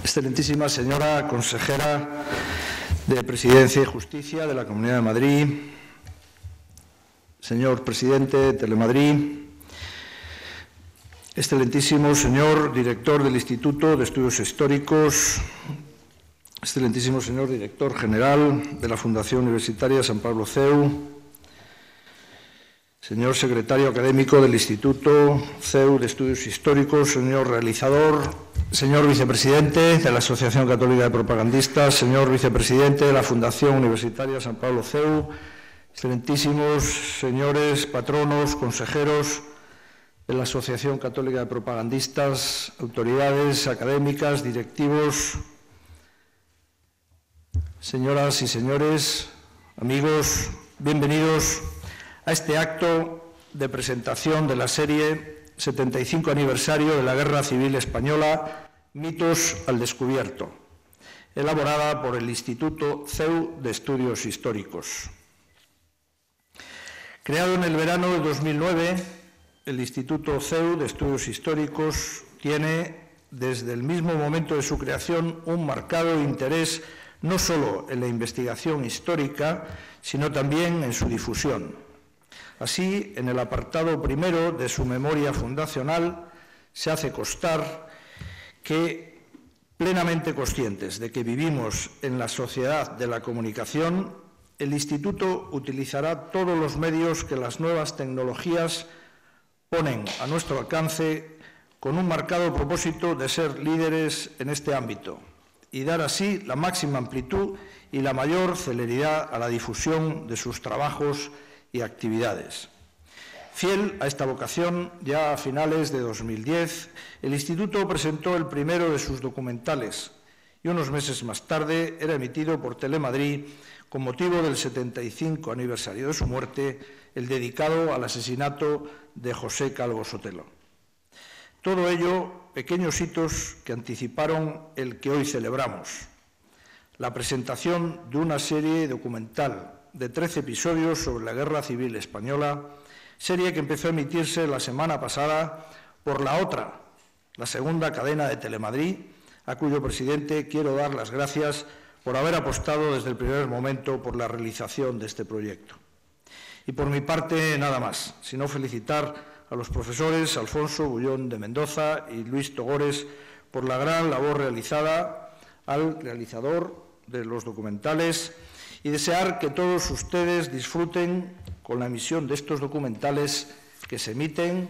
Excelentísima señora consejera de Presidencia y Justicia de la Comunidad de Madrid, señor presidente de Telemadrid, excelentísimo señor director del Instituto de Estudios Históricos, excelentísimo señor director general de la Fundación Universitaria San Pablo CEU, señor secretario académico del Instituto CEU de Estudios Históricos, señor realizador, señor vicepresidente de la Asociación Católica de Propagandistas, señor vicepresidente de la Fundación Universitaria San Pablo CEU, excelentísimos señores patronos, consejeros de la Asociación Católica de Propagandistas, autoridades académicas, directivos, señoras y señores, amigos, bienvenidos a este acto de presentación de la serie 75 aniversario de la Guerra Civil Española, Mitos al Descubierto, elaborada por el Instituto CEU de Estudios Históricos. Creado en el verano de 2009, el Instituto CEU de Estudios Históricos tiene, desde el mismo momento de su creación, un marcado interés no solo en la investigación histórica, sino también en su difusión. Así, en el apartado primero de su memoria fundacional, se hace constar que, plenamente conscientes de que vivimos en la sociedad de la comunicación, el Instituto utilizará todos los medios que las nuevas tecnologías ponen a nuestro alcance con un marcado propósito de ser líderes en este ámbito y dar así la máxima amplitud y la mayor celeridad a la difusión de sus trabajos y actividades. Fiel a esta vocación, ya a finales de 2010, el Instituto presentó el primero de sus documentales y unos meses más tarde era emitido por Telemadrid con motivo del 75 aniversario de su muerte, el dedicado al asesinato de José Calvo Sotelo. Todo ello, pequeños hitos que anticiparon el que hoy celebramos, la presentación de una serie documental de 13 episodios sobre la Guerra Civil Española, serie que empezó a emitirse la semana pasada por la otra, la segunda cadena de Telemadrid, a cuyo presidente quiero dar las gracias por haber apostado desde el primer momento por la realización de este proyecto. Y por mi parte, nada más, sino felicitar a los profesores Alfonso Bullón de Mendoza y Luis Togores por la gran labor realizada, al realizador de los documentales, y desear que todos ustedes disfruten con la emisión de estos documentales que se emiten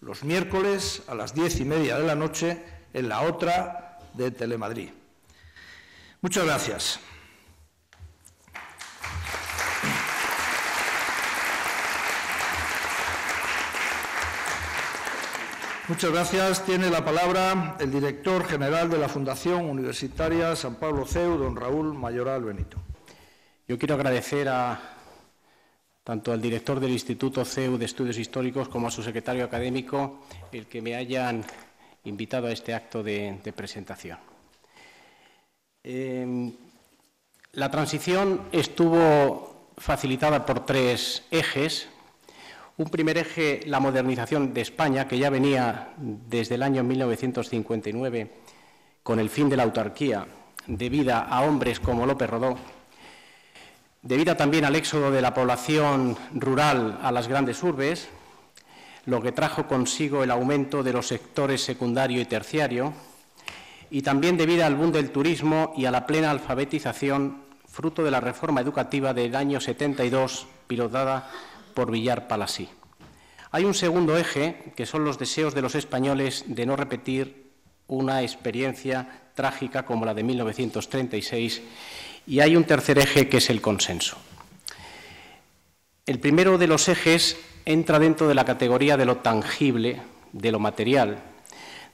los miércoles a las 10:30 de la noche en la otra de Telemadrid. Muchas gracias. Muchas gracias. Tiene la palabra el director general de la Fundación Universitaria San Pablo CEU, don Raúl Mayoral Benito. Yo quiero agradecer tanto al director del Instituto CEU de Estudios Históricos como a su secretario académico el que me hayan invitado a este acto de presentación. La transición estuvo facilitada por tres ejes. Un primer eje, la modernización de España, que ya venía desde el año 1959 con el fin de la autarquía, debida a hombres como López Rodó, debida también al éxodo de la población rural a las grandes urbes, lo que trajo consigo el aumento de los sectores secundario y terciario, y también debida al boom del turismo y a la plena alfabetización, fruto de la reforma educativa del año 72, pilotada por Villar Palasí. Hay un segundo eje, que son los deseos de los españoles de no repetir una experiencia trágica como la de 1936, y hay un tercer eje, que es el consenso. El primero de los ejes entra dentro de la categoría de lo tangible, de lo material,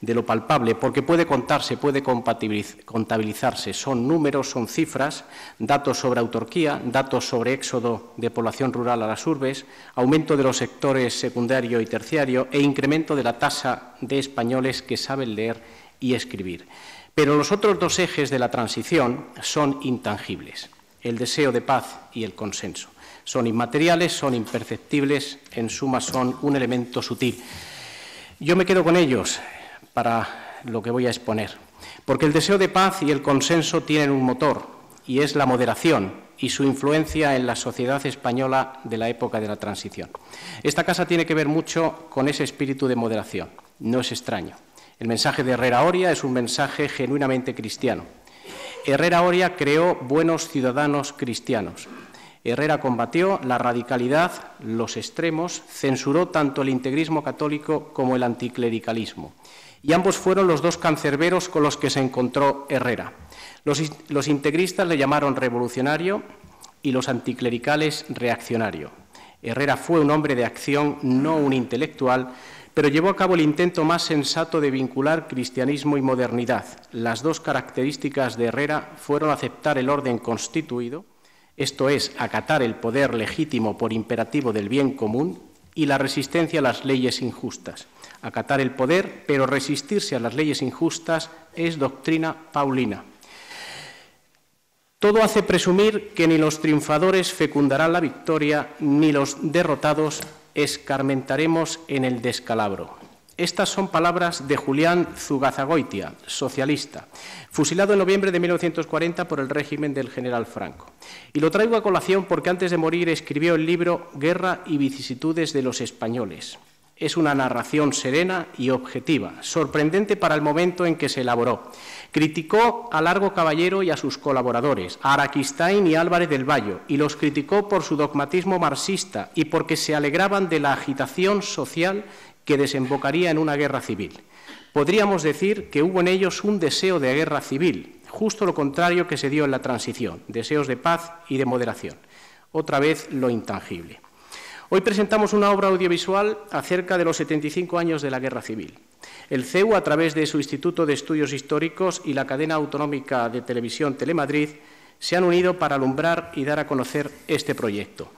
de lo palpable, porque puede contarse, puede contabilizarse. Son números, son cifras, datos sobre autarquía, datos sobre éxodo de población rural a las urbes, aumento de los sectores secundario y terciario e incremento de la tasa de españoles que saben leer y escribir. Pero los otros dos ejes de la transición son intangibles, el deseo de paz y el consenso. Son inmateriales, son imperceptibles, en suma son un elemento sutil. Yo me quedo con ellos para lo que voy a exponer. Porque el deseo de paz y el consenso tienen un motor, y es la moderación y su influencia en la sociedad española de la época de la transición. Esta casa tiene que ver mucho con ese espíritu de moderación, no es extraño. El mensaje de Herrera Oria es un mensaje genuinamente cristiano. Herrera Oria creó buenos ciudadanos cristianos. Herrera combatió la radicalidad, los extremos, censuró tanto el integrismo católico como el anticlericalismo. Y ambos fueron los dos cancerberos con los que se encontró Herrera. Los integristas le llamaron revolucionario y los anticlericales reaccionario. Herrera fue un hombre de acción, no un intelectual, pero llevó a cabo el intento más sensato de vincular cristianismo y modernidad. Las dos características de Herrera fueron aceptar el orden constituido, esto es, acatar el poder legítimo por imperativo del bien común, y la resistencia a las leyes injustas. Acatar el poder, pero resistirse a las leyes injustas es doctrina paulina. Todo hace presumir que ni los triunfadores fecundarán la victoria, ni los derrotados escarmentaremos en el descalabro. Estas son palabras de Julián Zugazagoitia, socialista, fusilado en noviembre de 1940 por el régimen del general Franco. Y lo traigo a colación porque antes de morir escribió el libro Guerra y vicisitudes de los españoles. Es una narración serena y objetiva, sorprendente para el momento en que se elaboró. Criticó a Largo Caballero y a sus colaboradores, a Araquistáin y Álvarez del Valle, y los criticó por su dogmatismo marxista y porque se alegraban de la agitación social que desembocaría en una guerra civil. Podríamos decir que hubo en ellos un deseo de guerra civil, justo lo contrario que se dio en la transición, deseos de paz y de moderación. Otra vez lo intangible. Hoy presentamos una obra audiovisual acerca de los 75 años de la Guerra Civil. El CEU, a través de su Instituto de Estudios Históricos y la cadena autonómica de televisión Telemadrid, se han unido para alumbrar y dar a conocer este proyecto.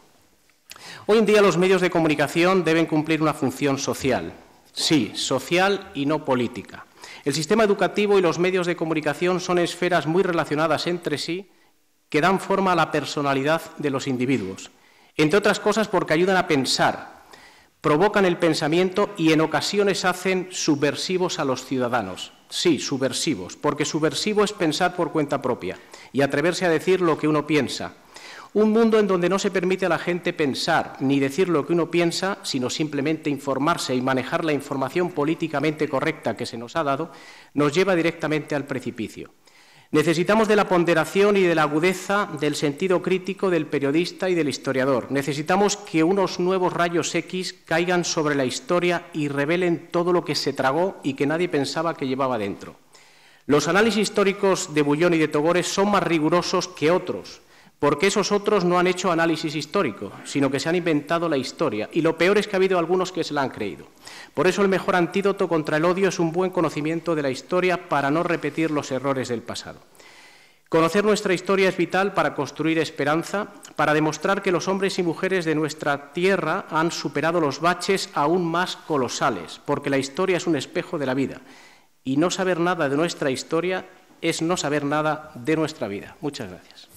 Hoy en día los medios de comunicación deben cumplir una función social. Sí, social y no política. El sistema educativo y los medios de comunicación son esferas muy relacionadas entre sí que dan forma a la personalidad de los individuos. Entre otras cosas porque ayudan a pensar, provocan el pensamiento y en ocasiones hacen subversivos a los ciudadanos. Sí, subversivos, porque subversivo es pensar por cuenta propia y atreverse a decir lo que uno piensa. Un mundo en donde no se permite a la gente pensar ni decir lo que uno piensa, sino simplemente informarse y manejar la información políticamente correcta que se nos ha dado, nos lleva directamente al precipicio. Necesitamos de la ponderación y de la agudeza del sentido crítico del periodista y del historiador. Necesitamos que unos nuevos rayos X caigan sobre la historia y revelen todo lo que se tragó y que nadie pensaba que llevaba dentro. Los análisis históricos de Bullón y de Togores son más rigurosos que otros, porque esos otros no han hecho análisis histórico, sino que se han inventado la historia, y lo peor es que ha habido algunos que se la han creído. Por eso el mejor antídoto contra el odio es un buen conocimiento de la historia para no repetir los errores del pasado. Conocer nuestra historia es vital para construir esperanza, para demostrar que los hombres y mujeres de nuestra tierra han superado los baches aún más colosales, porque la historia es un espejo de la vida, y no saber nada de nuestra historia es no saber nada de nuestra vida. Muchas gracias.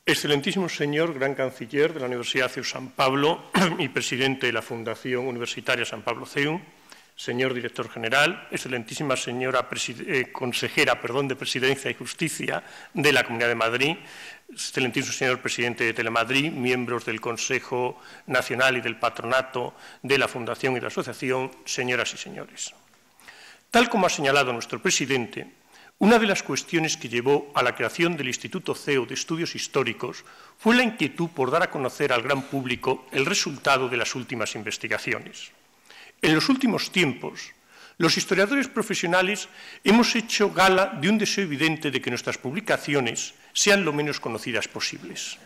Excelentísimo señor Gran Canciller de la Universidad CEU San Pablo y presidente de la Fundación Universitaria San Pablo CEU, señor director general, excelentísima señora consejera de Presidencia y Justicia de la Comunidad de Madrid, excelentísimo señor presidente de Telemadrid, miembros del Consejo Nacional y del Patronato de la Fundación y de la Asociación, señoras y señores. Tal como ha señalado nuestro presidente, una de las cuestiones que llevó a la creación del Instituto CEU de Estudios Históricos fue la inquietud por dar a conocer al gran público el resultado de las últimas investigaciones. En los últimos tiempos, los historiadores profesionales hemos hecho gala de un deseo evidente de que nuestras publicaciones sean lo menos conocidas posibles.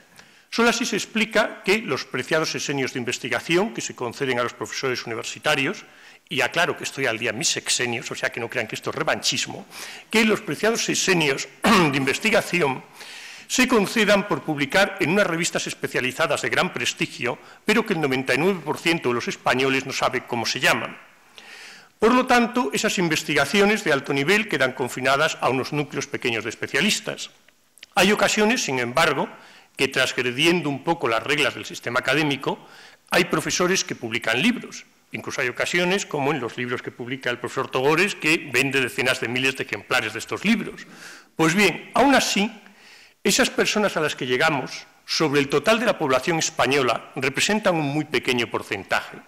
Solo así se explica que los preciados sexenios de investigación que se conceden a los profesores universitarios, y aclaro que estoy al día en mis sexenios, o sea que no crean que esto es revanchismo, que los preciados sexenios de investigación se concedan por publicar en unas revistas especializadas de gran prestigio, pero que el 99% de los españoles no sabe cómo se llaman. Por lo tanto, esas investigaciones de alto nivel quedan confinadas a unos núcleos pequeños de especialistas. Hay ocasiones, sin embargo, que transgrediendo un poco las reglas del sistema académico, hay profesores que publican libros, Incluso hay ocasiones, como en los libros que publica el profesor Togores, que vende decenas de miles de ejemplares de estos libros. Pues bien, aún así, esas personas a las que llegamos, sobre el total de la población española, representan un muy pequeño porcentaje.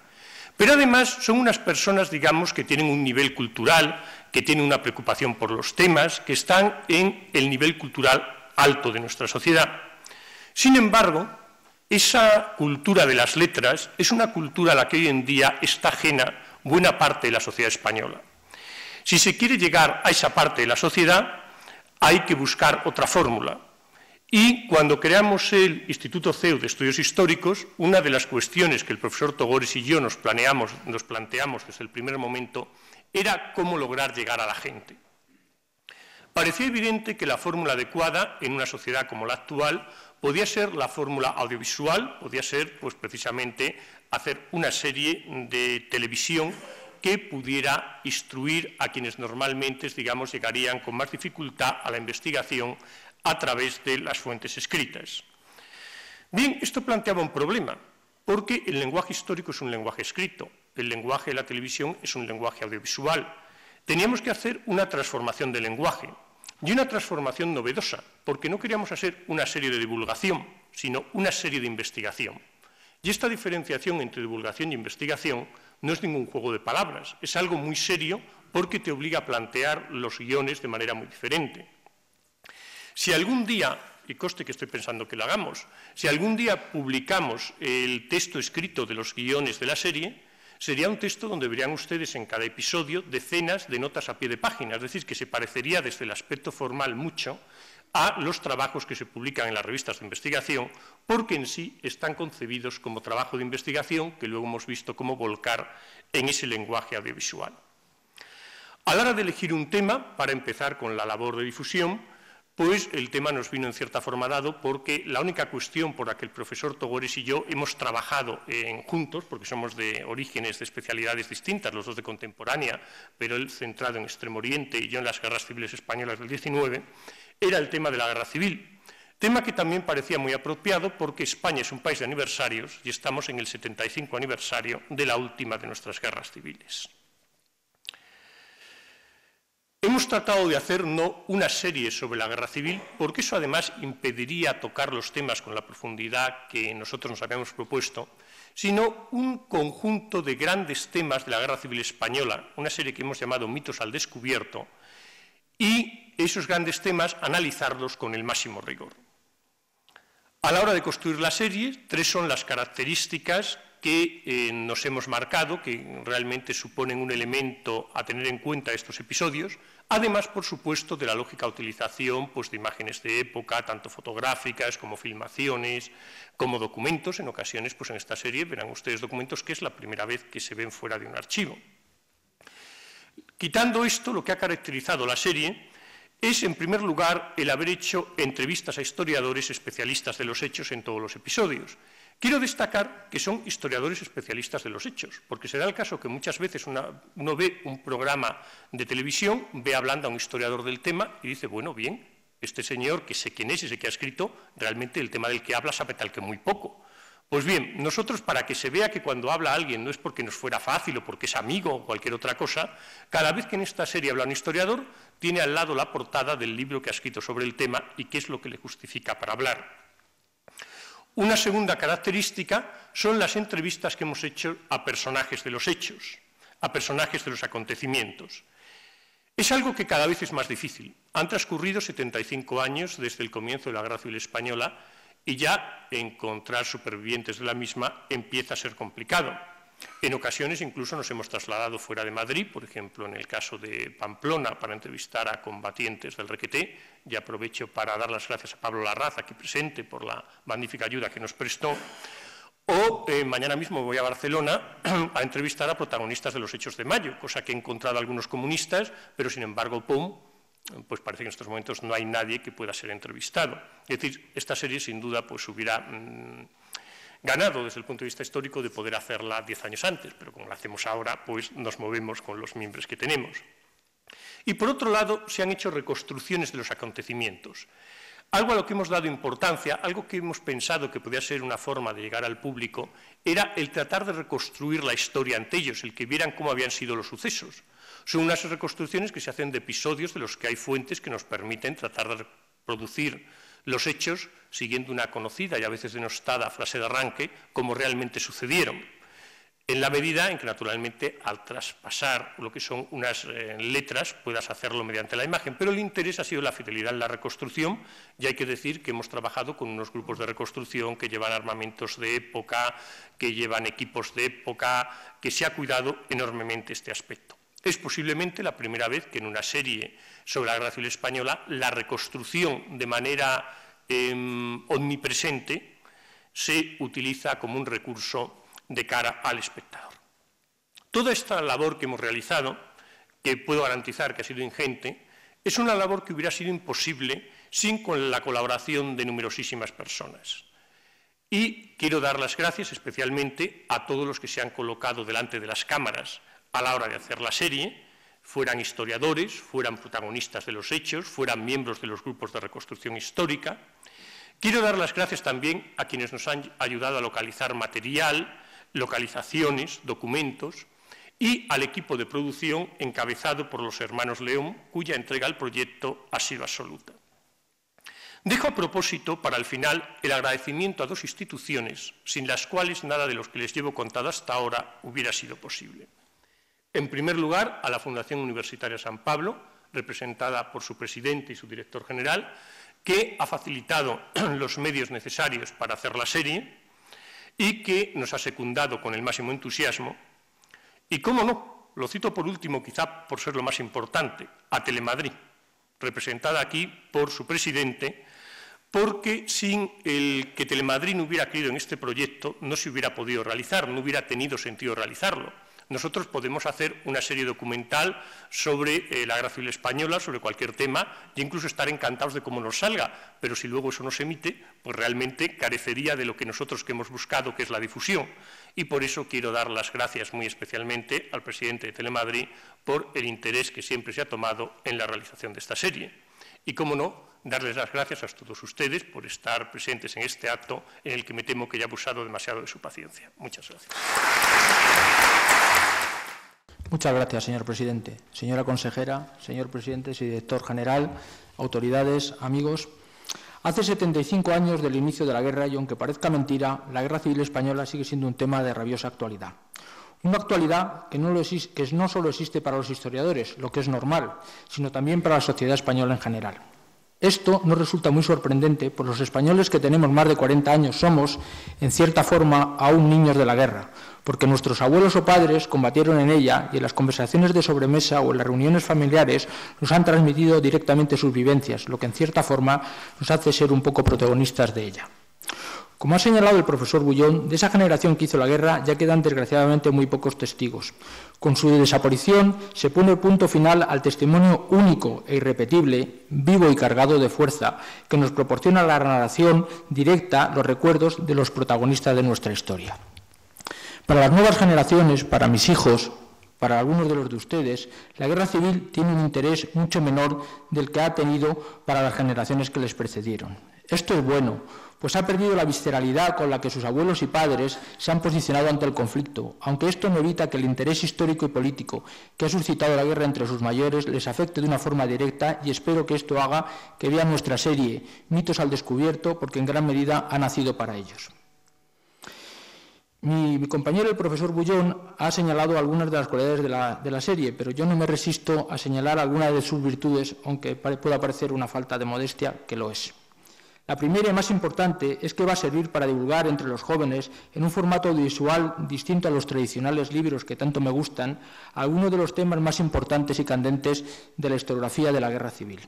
Pero además son unas personas, digamos, que tienen un nivel cultural, que tienen una preocupación por los temas, que están en el nivel cultural alto de nuestra sociedad. Sin embargo, esa cultura de las letras es una cultura a la que hoy en día está ajena buena parte de la sociedad española. Si se quiere llegar a esa parte de la sociedad, hay que buscar otra fórmula. Y cuando creamos el Instituto CEU de Estudios Históricos, una de las cuestiones que el profesor Togores y yo nos planteamos desde el primer momento era cómo lograr llegar a la gente. Parecía evidente que la fórmula adecuada en una sociedad como la actual podía ser la fórmula audiovisual, podía ser pues, precisamente hacer una serie de televisión que pudiera instruir a quienes normalmente, digamos, llegarían con más dificultad a la investigación a través de las fuentes escritas. Bien, esto planteaba un problema, porque el lenguaje histórico es un lenguaje escrito, el lenguaje de la televisión es un lenguaje audiovisual. Teníamos que hacer una transformación del lenguaje, y una transformación novedosa, porque no queríamos hacer una serie de divulgación, sino una serie de investigación. Y esta diferenciación entre divulgación y investigación no es ningún juego de palabras, es algo muy serio porque te obliga a plantear los guiones de manera muy diferente. Si algún día, y conste que estoy pensando que lo hagamos, si algún día publicamos el texto escrito de los guiones de la serie, sería un texto donde verían ustedes en cada episodio decenas de notas a pie de página, es decir, que se parecería desde el aspecto formal mucho a los trabajos que se publican en las revistas de investigación, porque en sí están concebidos como trabajo de investigación que luego hemos visto cómo volcar en ese lenguaje audiovisual. A la hora de elegir un tema, para empezar con la labor de difusión, pues el tema nos vino en cierta forma dado porque la única cuestión por la que el profesor Togores y yo hemos trabajado juntos, porque somos de orígenes, de especialidades distintas, los dos de contemporánea, pero él centrado en Extremo Oriente y yo en las guerras civiles españolas del 19, era el tema de la guerra civil. Tema que también parecía muy apropiado porque España es un país de aniversarios y estamos en el 75 aniversario de la última de nuestras guerras civiles. Hemos tratado de hacer no una serie sobre la guerra civil, porque eso además impediría tocar los temas con la profundidad que nosotros nos habíamos propuesto, sino un conjunto de grandes temas de la guerra civil española, una serie que hemos llamado Mitos al Descubierto, y esos grandes temas analizarlos con el máximo rigor. A la hora de construir la serie, tres son las características que nos hemos marcado, que realmente suponen un elemento a tener en cuenta estos episodios, además, por supuesto, de la lógica utilización pues, de imágenes de época, tanto fotográficas como filmaciones, como documentos. En ocasiones, pues en esta serie verán ustedes documentos que es la primera vez que se ven fuera de un archivo. Quitando esto, lo que ha caracterizado la serie es, en primer lugar, el haber hecho entrevistas a historiadores especialistas de los hechos en todos los episodios. Quiero destacar que son historiadores especialistas de los hechos, porque se da el caso que muchas veces uno ve un programa de televisión, ve hablando a un historiador del tema y dice, bueno, bien, este señor, que sé quién es y sé que ha escrito, realmente el tema del que habla sabe tal que muy poco. Pues bien, nosotros, para que se vea que cuando habla alguien no es porque nos fuera fácil o porque es amigo o cualquier otra cosa, cada vez que en esta serie habla un historiador, tiene al lado la portada del libro que ha escrito sobre el tema y qué es lo que le justifica para hablar. Una segunda característica son las entrevistas que hemos hecho a personajes de los hechos, a personajes de los acontecimientos. Es algo que cada vez es más difícil. Han transcurrido 75 años desde el comienzo de la Guerra Civil Española y ya encontrar supervivientes de la misma empieza a ser complicado. En ocasiones incluso nos hemos trasladado fuera de Madrid, por ejemplo, en el caso de Pamplona, para entrevistar a combatientes del Requeté, y aprovecho para dar las gracias a Pablo Larraz, aquí presente, por la magnífica ayuda que nos prestó. O mañana mismo voy a Barcelona a entrevistar a protagonistas de los hechos de mayo, cosa que he encontrado a algunos comunistas, pero sin embargo, pues parece que en estos momentos no hay nadie que pueda ser entrevistado. Es decir, esta serie sin duda pues hubiera ganado desde el punto de vista histórico de poder hacerla 10 años antes, pero como la hacemos ahora, pues nos movemos con los miembros que tenemos. Y por otro lado, se han hecho reconstrucciones de los acontecimientos. Algo a lo que hemos dado importancia, algo que hemos pensado que podía ser una forma de llegar al público, era el tratar de reconstruir la historia ante ellos, el que vieran cómo habían sido los sucesos. Son unas reconstrucciones que se hacen de episodios de los que hay fuentes que nos permiten tratar de reproducir los hechos siguiendo una conocida y a veces denostada frase de arranque, como realmente sucedieron. En la medida en que, naturalmente, al traspasar lo que son unas letras, puedas hacerlo mediante la imagen. Pero el interés ha sido la fidelidad en la reconstrucción, y hay que decir que hemos trabajado con unos grupos de reconstrucción que llevan armamentos de época, que llevan equipos de época, que se ha cuidado enormemente este aspecto. Es posiblemente la primera vez que en una serie sobre la Guerra Civil Española la reconstrucción de manera omnipresente se utiliza como un recurso de cara al espectador. Toda esta labor que hemos realizado, que puedo garantizar que ha sido ingente, es una labor que hubiera sido imposible sin la colaboración de numerosísimas personas. Y quiero dar las gracias especialmente a todos los que se han colocado delante de las cámaras a la hora de hacer la serie, fueran historiadores, fueran protagonistas de los hechos, fueran miembros de los grupos de reconstrucción histórica. Quiero dar las gracias también a quienes nos han ayudado a localizar material, localizaciones, documentos, y al equipo de producción encabezado por los hermanos León, cuya entrega al proyecto ha sido absoluta. Dejo a propósito, para el final, el agradecimiento a dos instituciones sin las cuales nada de lo que les llevo contado hasta ahora hubiera sido posible. En primer lugar, a la Fundación Universitaria San Pablo, representada por su presidente y su director general, que ha facilitado los medios necesarios para hacer la serie y que nos ha secundado con el máximo entusiasmo. Y, cómo no, lo cito por último, quizá por ser lo más importante, a Telemadrid, representada aquí por su presidente, porque sin el que Telemadrid no hubiera creído en este proyecto, no se hubiera podido realizar, no hubiera tenido sentido realizarlo. Nosotros podemos hacer una serie documental sobre la Guerra Civil Española, sobre cualquier tema, e incluso estar encantados de cómo nos salga, pero si luego eso no se emite, pues realmente carecería de lo que nosotros que hemos buscado, que es la difusión. Y por eso quiero dar las gracias muy especialmente al presidente de Telemadrid por el interés que siempre se ha tomado en la realización de esta serie. Y, cómo no, darles las gracias a todos ustedes por estar presentes en este acto en el que me temo que ya he abusado demasiado de su paciencia. Muchas gracias. Muchas gracias, señor presidente. Señora consejera, señor presidente, señor director general, autoridades, amigos. Hace 75 años del inicio de la guerra y, aunque parezca mentira, la Guerra Civil Española sigue siendo un tema de rabiosa actualidad. Una actualidad que no solo existe para los historiadores, lo que es normal, sino también para la sociedad española en general. Esto nos resulta muy sorprendente, pues los españoles que tenemos más de 40 años somos, en cierta forma, aún niños de la guerra, porque nuestros abuelos o padres combatieron en ella y en las conversaciones de sobremesa o en las reuniones familiares nos han transmitido directamente sus vivencias, lo que en cierta forma nos hace ser un poco protagonistas de ella. Como ha señalado el profesor Bullón, de esa generación que hizo la guerra ya quedan desgraciadamente muy pocos testigos. Con su desaparición se pone punto final al testimonio único e irrepetible, vivo y cargado de fuerza, que nos proporciona la narración directa, los recuerdos de los protagonistas de nuestra historia. Para las nuevas generaciones, para mis hijos, para algunos de los de ustedes, la guerra civil tiene un interés mucho menor del que ha tenido para las generaciones que les precedieron. Esto es bueno, pues ha perdido la visceralidad con la que sus abuelos y padres se han posicionado ante el conflicto, aunque esto no evita que el interés histórico y político que ha suscitado la guerra entre sus mayores les afecte de una forma directa, y espero que esto haga que vean nuestra serie Mitos al Descubierto, porque en gran medida ha nacido para ellos. Mi compañero, el profesor Bullón, ha señalado algunas de las cualidades de la serie, pero yo no me resisto a señalar algunas de sus virtudes, aunque pueda parecer una falta de modestia, que lo es. La primera y más importante es que va a servir para divulgar entre los jóvenes, en un formato audiovisual distinto a los tradicionales libros que tanto me gustan, algunos de los temas más importantes y candentes de la historiografía de la Guerra Civil.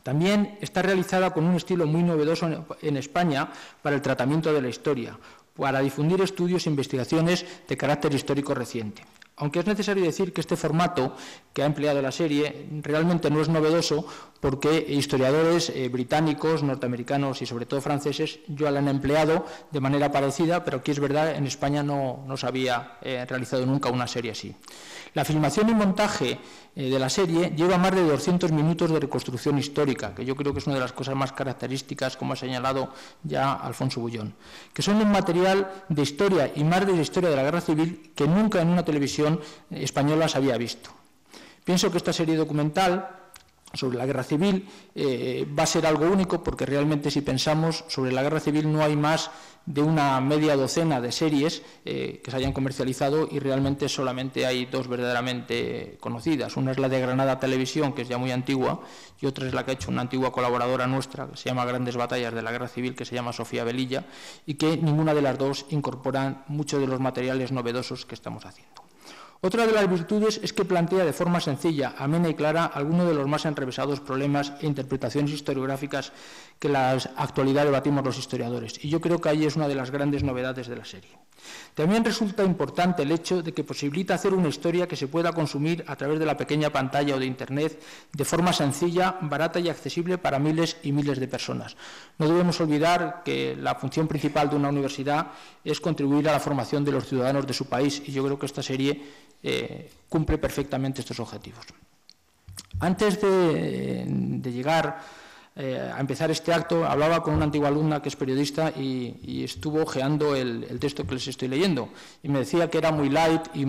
También está realizada con un estilo muy novedoso en España para el tratamiento de la historia, para difundir estudios e investigaciones de carácter histórico reciente. Aunque es necesario decir que este formato que ha empleado la serie realmente no es novedoso, porque historiadores británicos, norteamericanos y sobre todo franceses ya la han empleado de manera parecida, pero aquí es verdad, en España no se había realizado nunca una serie así. La filmación y montaje de la serie lleva más de 200 minutos de reconstrucción histórica, que yo creo que es una de las cosas más características, como ha señalado ya Alfonso Bullón, que son un material de historia y más de la historia de la Guerra Civil que nunca en una televisión española se había visto. Pienso que esta serie documental sobre la Guerra Civil va a ser algo único, porque realmente, si pensamos sobre la Guerra Civil, no hay más de una media docena de series que se hayan comercializado, y realmente solamente hay dos verdaderamente conocidas. Una es la de Granada Televisión, que es ya muy antigua, y otra es la que ha hecho una antigua colaboradora nuestra, que se llama Grandes Batallas de la Guerra Civil, que se llama Sofía Velilla, y que ninguna de las dos incorporan muchos de los materiales novedosos que estamos haciendo. Otra de las virtudes es que plantea de forma sencilla, amena y clara algunos de los más enrevesados problemas e interpretaciones historiográficas que en la actualidad debatimos los historiadores, y yo creo que ahí es una de las grandes novedades de la serie. También resulta importante el hecho de que posibilita hacer una historia que se pueda consumir a través de la pequeña pantalla o de Internet de forma sencilla, barata y accesible para miles y miles de personas. No debemos olvidar que la función principal de una universidad es contribuir a la formación de los ciudadanos de su país, y yo creo que esta serie cumple perfectamente estos objetivos. Antes de llegar a empezar este acto, hablaba con una antigua alumna que es periodista y estuvo hojeando el texto que les estoy leyendo, y me decía que era muy light y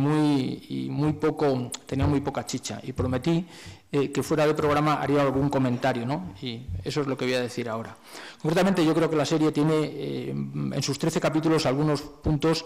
tenía muy poca chicha, y prometí que fuera del programa haría algún comentario, ¿no? Y eso es lo que voy a decir ahora. Concretamente, yo creo que la serie tiene en sus 13 capítulos algunos puntos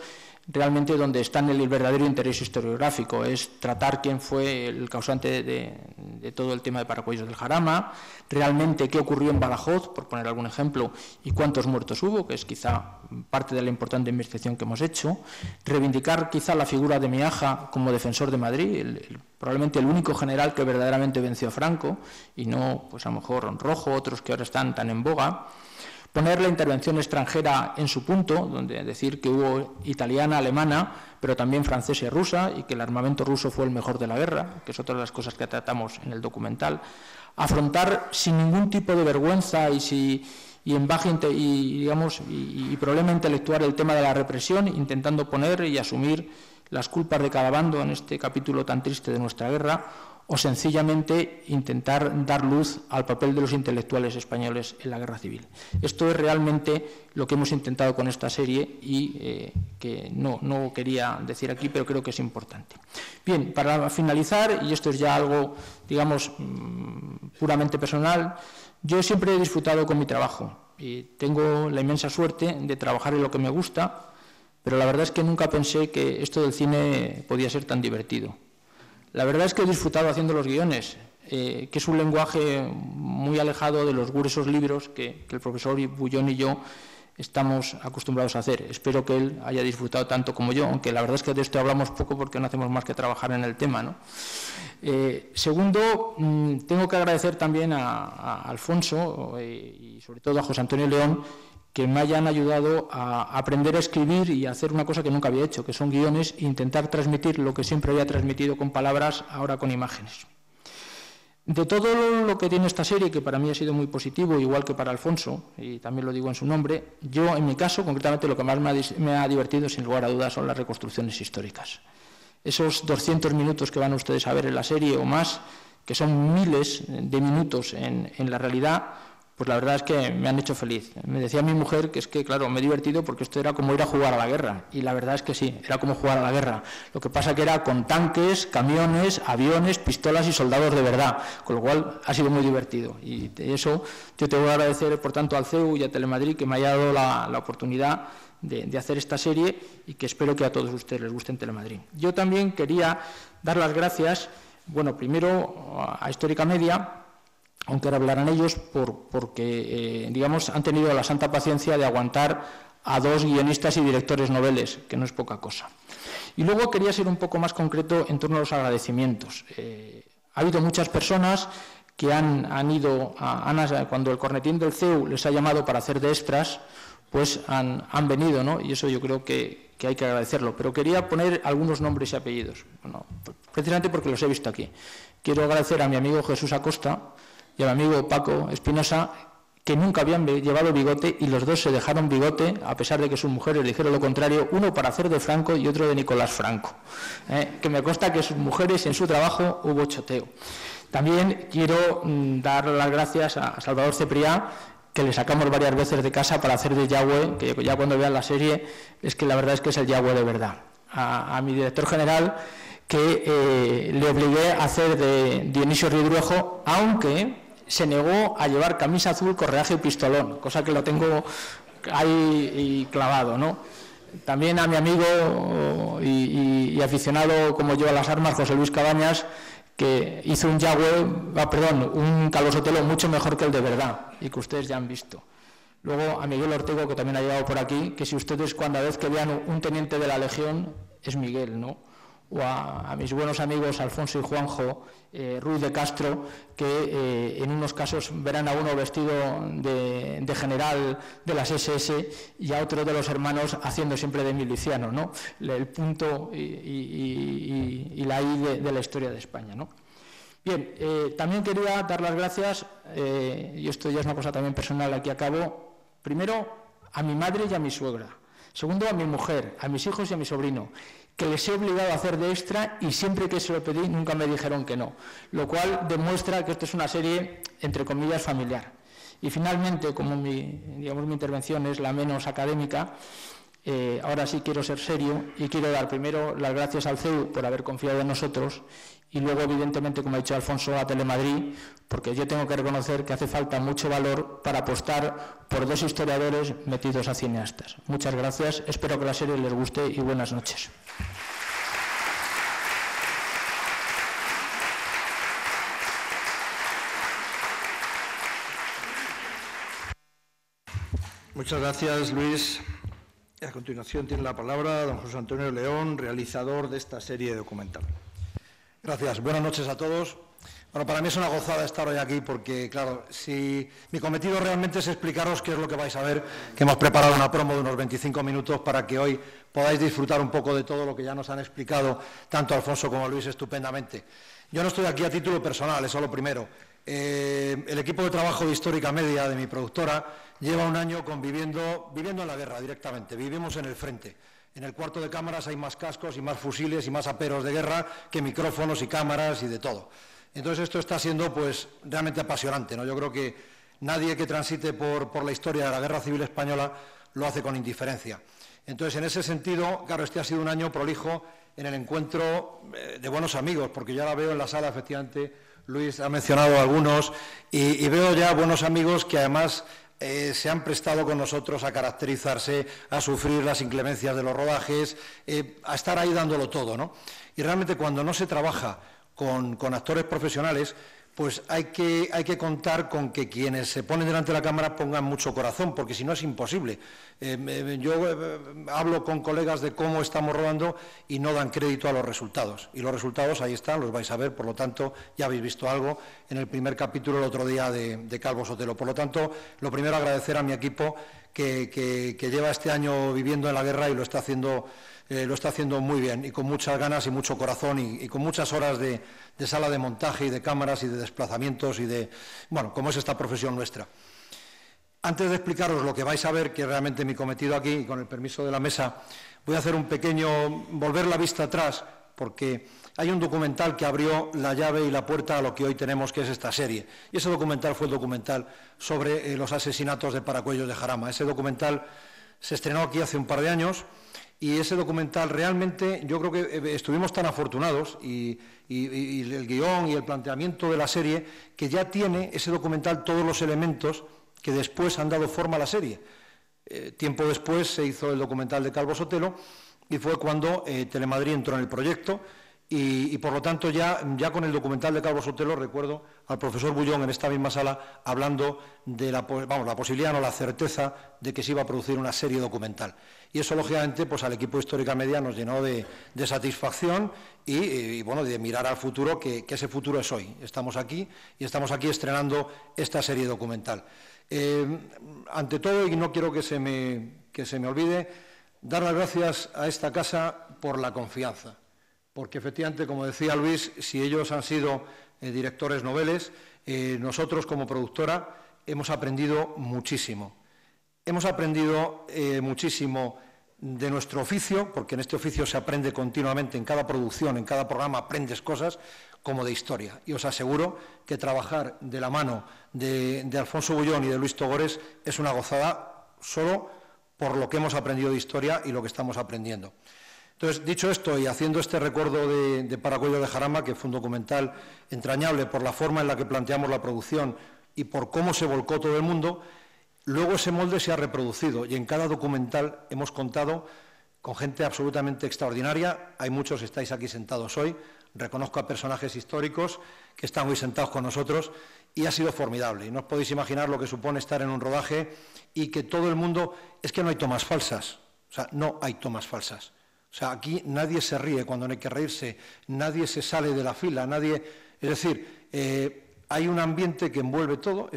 realmente donde está en el verdadero interés historiográfico. Es tratar quién fue el causante de todo el tema de Paracuellos del Jarama, realmente qué ocurrió en Badajoz, por poner algún ejemplo, y cuántos muertos hubo, que es quizá parte de la importante investigación que hemos hecho, reivindicar quizá la figura de Miaja como defensor de Madrid, probablemente el único general que verdaderamente venció a Franco, y no, pues a lo mejor Rojo, otros que ahora están tan en boga. Poner la intervención extranjera en su punto, donde decir que hubo italiana, alemana, pero también francesa y rusa, y que el armamento ruso fue el mejor de la guerra, que es otra de las cosas que tratamos en el documental. Afrontar sin ningún tipo de vergüenza y problema intelectual el tema de la represión, intentando poner y asumir las culpas de cada bando en este capítulo tan triste de nuestra guerra, o sencillamente intentar dar luz al papel de los intelectuales españoles en la Guerra Civil. Esto es realmente lo que hemos intentado con esta serie y que no quería decir aquí, pero creo que es importante. Bien, para finalizar, y esto es ya algo, digamos, puramente personal, yo siempre he disfrutado con mi trabajo y tengo la inmensa suerte de trabajar en lo que me gusta, pero la verdad es que nunca pensé que esto del cine podía ser tan divertido. La verdad es que he disfrutado haciendo los guiones, que es un lenguaje muy alejado de los gruesos libros que el profesor Bullón y yo estamos acostumbrados a hacer. Espero que él haya disfrutado tanto como yo, aunque la verdad es que de esto hablamos poco porque no hacemos más que trabajar en el tema, ¿no? Segundo, tengo que agradecer también a Alfonso y sobre todo a José Antonio León, que me hayan ayudado a aprender a escribir y a hacer una cosa que nunca había hecho, que son guiones, e intentar transmitir lo que siempre había transmitido con palabras, ahora con imágenes. De todo lo que tiene esta serie, que para mí ha sido muy positivo, igual que para Alfonso, y también lo digo en su nombre, yo, en mi caso, concretamente, lo que más me ha divertido, sin lugar a dudas, son las reconstrucciones históricas. Esos 200 minutos que van ustedes a ver en la serie o más, que son miles de minutos en la realidad, pues la verdad es que me han hecho feliz. Me decía mi mujer que es que, claro, me he divertido porque esto era como ir a jugar a la guerra. Y la verdad es que sí, era como jugar a la guerra. Lo que pasa que era con tanques, camiones, aviones, pistolas y soldados de verdad. Con lo cual ha sido muy divertido. Y de eso yo te voy a agradecer, por tanto, al CEU y a Telemadrid que me haya dado la oportunidad de hacer esta serie y que espero que a todos ustedes les guste en Telemadrid. Yo también quería dar las gracias, bueno, primero a Histórica Media, aunque ahora hablarán ellos, porque digamos, han tenido la santa paciencia de aguantar a 2 guionistas y directores noveles, que no es poca cosa. Y luego quería ser un poco más concreto en torno a los agradecimientos. Ha habido muchas personas que han ido, cuando el cornetín del CEU les ha llamado para hacer de extras, pues han venido, ¿no? Y eso yo creo que hay que agradecerlo. Pero quería poner algunos nombres y apellidos, bueno, precisamente porque los he visto aquí. Quiero agradecer a mi amigo Jesús Acosta y a mi amigo Paco Espinosa, que nunca habían llevado bigote y los dos se dejaron bigote, a pesar de que sus mujeres dijeron lo contrario, uno para hacer de Franco y otro de Nicolás Franco. Que me consta que sus mujeres en su trabajo hubo choteo. También quiero dar las gracias a Salvador Ceprià, que le sacamos varias veces de casa para hacer de Yahweh, que ya cuando vean la serie es que la verdad es que es el Yahweh de verdad. A mi director general, que le obligué a hacer de Dionisio Ridruejo, aunque se negó a llevar camisa azul, correaje y pistolón, cosa que lo tengo ahí clavado, ¿no? También a mi amigo y aficionado como yo a las armas, José Luis Cabañas, que hizo un un Calvo Sotelo mucho mejor que el de verdad y que ustedes ya han visto. Luego a Miguel Ortego, que también ha llegado por aquí, que si ustedes cada vez que vean un teniente de la Legión es Miguel, ¿no? O a mis buenos amigos Alfonso y Juanjo, Ruiz de Castro, que en unos casos verán a uno vestido de general de las SS y a otro de los hermanos haciendo siempre de miliciano, ¿no? El punto y la I de la historia de España, ¿no? Bien, también quería dar las gracias, y esto ya es una cosa también personal, aquí acabo, primero a mi madre y a mi suegra, segundo a mi mujer, a mis hijos y a mi sobrino, que les he obligado a hacer de extra y siempre que se lo pedí nunca me dijeron que no, lo cual demuestra que esto es una serie, entre comillas, familiar. Y finalmente, como mi intervención es la menos académica, ahora sí quiero ser serio y quiero dar primero las gracias al CEU por haber confiado en nosotros y luego, evidentemente, como ha dicho Alfonso, a Telemadrid, porque yo tengo que reconocer que hace falta mucho valor para apostar por dos historiadores metidos a cineastas. Muchas gracias, espero que la serie les guste y buenas noches. Muchas gracias, Luis. A continuación tiene la palabra don José Antonio León, realizador de esta serie documental. Gracias. Buenas noches a todos. Bueno, para mí es una gozada estar hoy aquí porque, claro, si mi cometido realmente es explicaros qué es lo que vais a ver, que hemos preparado una promo de unos 25 minutos para que hoy podáis disfrutar un poco de todo lo que ya nos han explicado tanto Alfonso como Luis estupendamente. Yo no estoy aquí a título personal, eso es lo primero. El equipo de trabajo de Histórica Media, de mi productora, lleva un año viviendo en la guerra directamente, vivimos en el frente. En el cuarto de cámaras hay más cascos y más fusiles y más aperos de guerra que micrófonos y cámaras y de todo. Entonces esto está siendo pues realmente apasionante, ¿no? Yo creo que nadie que transite por la historia de la Guerra Civil Española lo hace con indiferencia. Entonces, en ese sentido, claro, este ha sido un año prolijo en el encuentro de buenos amigos, porque ya la veo en la sala, efectivamente, Luis ha mencionado algunos, y veo ya buenos amigos que además se han prestado con nosotros a caracterizarse, a sufrir las inclemencias de los rodajes, a estar ahí dándolo todo, ¿no? Y realmente cuando no se trabaja con actores profesionales, pues hay que contar con que quienes se ponen delante de la cámara pongan mucho corazón, porque si no es imposible. Yo hablo con colegas de cómo estamos rodando y no dan crédito a los resultados. Y los resultados ahí están, los vais a ver, por lo tanto, ya habéis visto algo en el primer capítulo el otro día de Calvo Sotelo. Por lo tanto, lo primero, agradecer a mi equipo que lleva este año viviendo en la guerra y lo está haciendo muy bien y con muchas ganas y mucho corazón y con muchas horas de sala de montaje y de cámaras y de desplazamientos y de, bueno, como es esta profesión nuestra. Antes de explicaros lo que vais a ver, que es realmente mi cometido aquí, y con el permiso de la mesa, voy a hacer volver la vista atrás, porque hay un documental que abrió la llave y la puerta a lo que hoy tenemos, que es esta serie. Y ese documental fue el documental sobre los asesinatos de Paracuellos de Jarama. Ese documental se estrenó aquí hace un par de años. Y ese documental realmente, yo creo que estuvimos tan afortunados y el guión y el planteamiento de la serie, que ya tiene ese documental todos los elementos que después han dado forma a la serie. Tiempo después se hizo el documental de Calvo Sotelo y fue cuando Telemadrid entró en el proyecto y por lo tanto ya con el documental de Calvo Sotelo recuerdo al profesor Bullón en esta misma sala hablando de la posibilidad, no la certeza de que se iba a producir una serie documental. Y eso, lógicamente, pues al equipo de Histórica Media nos llenó de satisfacción y bueno, de mirar al futuro, que ese futuro es hoy. Estamos aquí y estamos aquí estrenando esta serie documental. Ante todo, y no quiero que se me olvide, dar las gracias a esta casa por la confianza. Porque efectivamente, como decía Luis, si ellos han sido directores noveles, nosotros como productora hemos aprendido muchísimo. Hemos aprendido muchísimo de nuestro oficio, porque en este oficio se aprende continuamente, en cada producción, en cada programa aprendes cosas, como de historia. Y os aseguro que trabajar de la mano de Alfonso Bullón y de Luis Togores es una gozada solo por lo que hemos aprendido de historia y lo que estamos aprendiendo. Entonces, dicho esto y haciendo este recuerdo de Paracuellos de Jarama, que fue un documental entrañable por la forma en la que planteamos la producción y por cómo se volcó todo el mundo, luego ese molde se ha reproducido y en cada documental hemos contado con gente absolutamente extraordinaria. Hay muchos, estáis aquí sentados hoy, reconozco a personajes históricos que están hoy sentados con nosotros y ha sido formidable. Y no os podéis imaginar lo que supone estar en un rodaje y que todo el mundo... Es que no hay tomas falsas, o sea, no hay tomas falsas. O sea, aquí nadie se ríe cuando no hay que reírse, nadie se sale de la fila, nadie... Es decir, hay un ambiente que envuelve todo.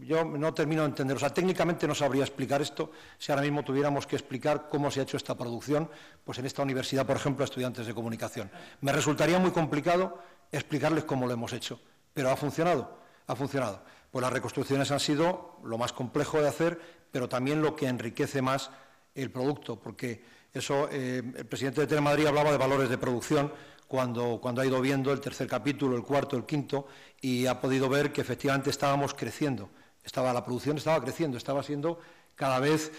Yo no termino de entender, o sea, técnicamente no sabría explicar esto si ahora mismo tuviéramos que explicar cómo se ha hecho esta producción, pues en esta universidad, por ejemplo, a estudiantes de comunicación. Me resultaría muy complicado explicarles cómo lo hemos hecho, pero ha funcionado, ha funcionado. Pues las reconstrucciones han sido lo más complejo de hacer, pero también lo que enriquece más el producto, porque eso, el presidente de Telemadrid hablaba de valores de producción cuando ha ido viendo el tercer capítulo, el cuarto, el quinto, y ha podido ver que efectivamente estábamos creciendo. La producción estaba creciendo, estaba siendo cada vez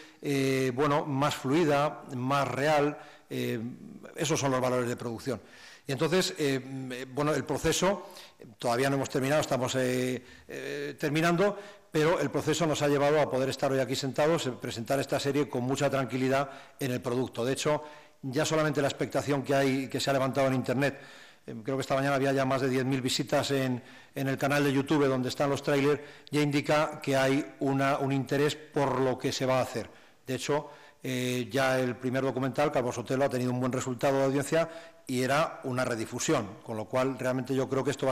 más fluida, más real. Esos son los valores de producción. Y entonces, el proceso, todavía no hemos terminado, estamos terminando, pero el proceso nos ha llevado a poder estar hoy aquí sentados, presentar esta serie con mucha tranquilidad en el producto. De hecho, ya solamente la expectación que se ha levantado en Internet, creo que esta mañana había ya más de 10.000 visitas en el canal de YouTube donde están los trailers, ya indica que hay un interés por lo que se va a hacer. De hecho, ya el primer documental, Calvo Sotelo, ha tenido un buen resultado de audiencia y era una redifusión, con lo cual realmente yo creo que esto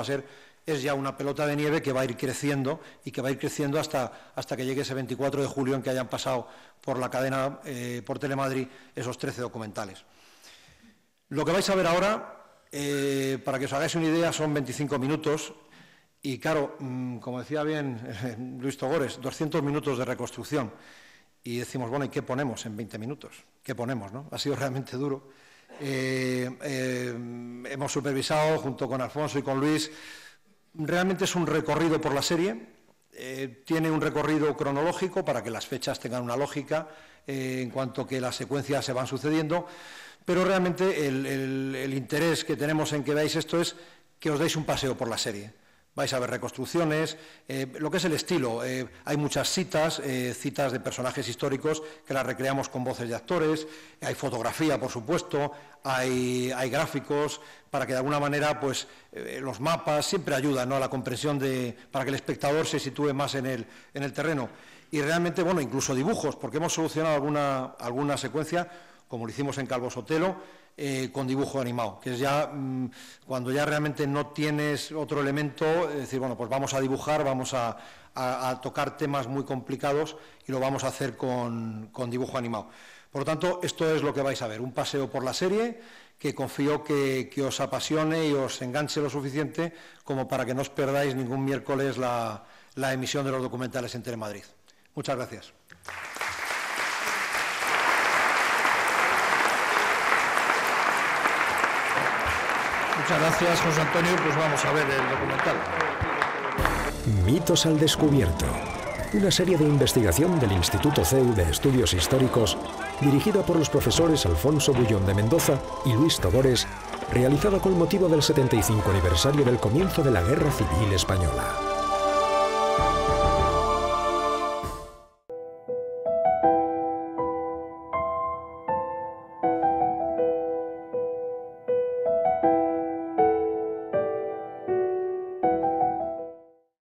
es ya una pelota de nieve que va a ir creciendo y que va a ir creciendo hasta que llegue ese 24 de julio en que hayan pasado por la cadena, por Telemadrid, esos 13 documentales. Lo que vais a ver ahora, para que os hagáis una idea, son 25 minutos y claro, como decía bien Luis Togores, 200 minutos de reconstrucción. Y decimos, bueno, ¿y qué ponemos en 20 minutos? ¿Qué ponemos, no? Ha sido realmente duro. Hemos supervisado, junto con Alfonso y con Luis, realmente es un recorrido por la serie. Tiene un recorrido cronológico para que las fechas tengan una lógica en cuanto que las secuencias se van sucediendo, pero realmente el interés que tenemos en que veáis esto es que os deis un paseo por la serie. Vais a ver reconstrucciones, lo que es el estilo. Hay muchas citas de personajes históricos que las recreamos con voces de actores, hay fotografía, por supuesto, hay gráficos, para que de alguna manera pues, los mapas siempre ayudan, ¿no?, a la comprensión, para que el espectador se sitúe más en el terreno. Y realmente, bueno, incluso dibujos, porque hemos solucionado alguna secuencia, como lo hicimos en Calvo Sotelo, con dibujo animado, que es ya cuando ya realmente no tienes otro elemento, es decir, bueno, pues vamos a dibujar, vamos a tocar temas muy complicados y lo vamos a hacer con dibujo animado. Por lo tanto, esto es lo que vais a ver, un paseo por la serie que confío que os apasione y os enganche lo suficiente como para que no os perdáis ningún miércoles la emisión de los documentales en Telemadrid. Muchas gracias. Muchas gracias, José Antonio. Pues vamos a ver el documental. Mitos al descubierto. Una serie de investigación del Instituto CEU de Estudios Históricos, dirigida por los profesores Alfonso Bullón de Mendoza y Luis Togores, realizada con motivo del 75 aniversario del comienzo de la Guerra Civil Española.